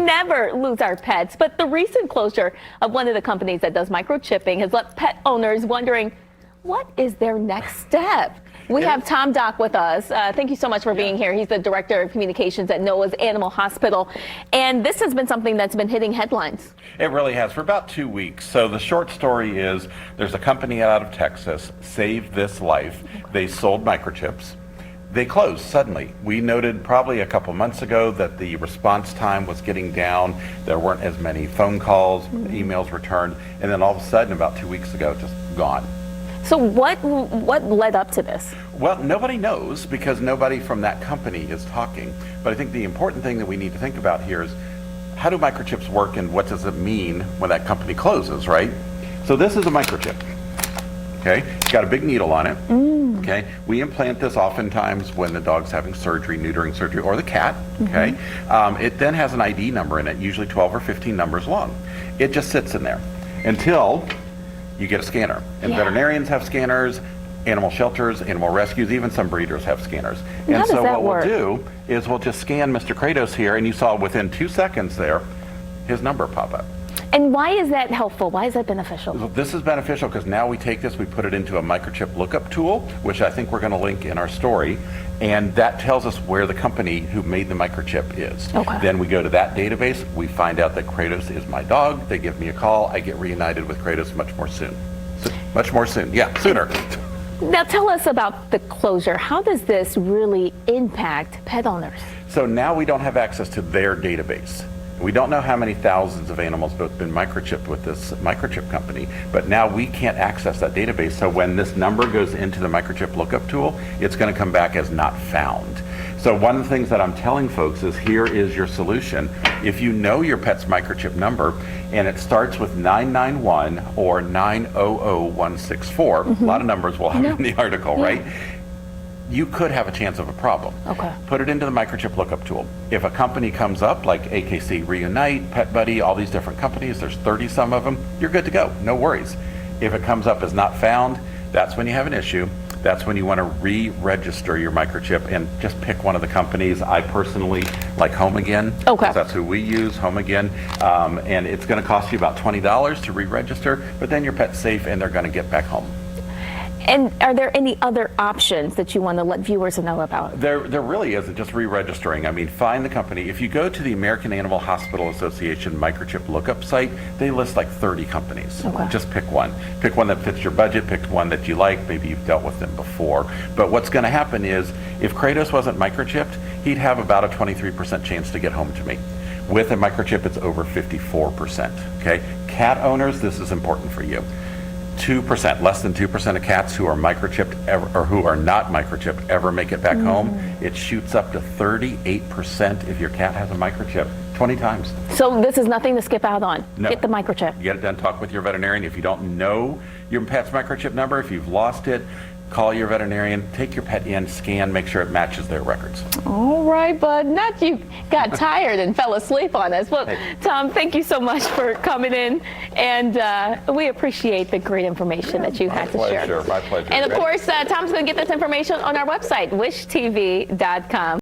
never lose our pets, but the recent closure of one of the companies that does microchipping has left pet owners wondering, what is their next step? We have Tom Dock with us. Thank you so much for being here. He's the Director of Communications at Noah's Animal Hospital. And this has been something that's been hitting headlines. It really has for about 2 weeks. So the short story is there's a company out of Texas, Save This Life. They sold microchips. They closed suddenly. We noted probably a couple months ago that the response time was getting down. There weren't as many phone calls, emails returned, and then all of a sudden about 2 weeks ago, just gone. So what led up to this? Well, nobody knows because nobody from that company is talking. But I think the important thing that we need to think about here is how do microchips work and what does it mean when that company closes, right? So this is a microchip, okay? It's got a big needle on it, okay? We implant this oftentimes when the dog's having surgery, neutering surgery, or the cat, okay? It then has an ID number in it, usually 12 or 15 numbers long. It just sits in there until you get a scanner. And veterinarians have scanners, animal shelters, animal rescues, even some breeders have scanners. And so what we'll do is we'll just scan Mr. Kratos here, and you saw within 2 seconds there, his number pop up. And why is that helpful? Why is that beneficial? This is beneficial because now we take this, we put it into a microchip lookup tool, which I think we're going to link in our story, and that tells us where the company who made the microchip is. Okay. Then we go to that database, we find out that Kratos is my dog, they give me a call, I get reunited with Kratos much more soon. Sooner. Now tell us about the closure. How does this really impact pet owners? So now we don't have access to their database. We don't know how many thousands of animals have been microchipped with this microchip company, but now we can't access that database. So when this number goes into the microchip lookup tool, it's going to come back as not found. So one of the things that I'm telling folks is here is your solution. If you know your pet's microchip number and it starts with 991 or 900164, a lot of numbers we'll have in the article, right? You could have a chance of a problem. Okay. Put it into the microchip lookup tool. If a company comes up like AKC Reunite, Pet Buddy, all these different companies, there's 30 some of them, you're good to go, no worries. If it comes up as not found, that's when you have an issue. That's when you want to re-register your microchip and just pick one of the companies. I personally like Home Again. Okay. That's who we use, Home Again. And it's going to cost you about $20 to re-register, but then your pet's safe and they're going to get back home. And are there any other options that you want to let viewers know about? There really isn't, just re-registering. I mean, find the company. If you go to the American Animal Hospital Association microchip lookup site, they list like 30 companies. Okay. Just pick one. Pick one that fits your budget, pick one that you like, maybe you've dealt with them before. But what's going to happen is, if Kratos wasn't microchipped, he'd have about a 23% chance to get home to me. With a microchip, it's over 54%, okay? Cat owners, this is important for you. 2%, less than 2% of cats who are microchipped ever, or who are not microchipped ever make it back home. It shoots up to 38% if your cat has a microchip, 20 times. So this is nothing to skip out on. No. Get the microchip. Get it done, talk with your veterinarian. If you don't know your pet's microchip number, if you've lost it, call your veterinarian, take your pet in, scan, make sure it matches their records. All right, bud. Not you got tired and fell asleep on us. Well, Tom, thank you so much for coming in, and we appreciate the great information that you had to share. My pleasure. And of course, Tom's going to get this information on our website, wishtv.com.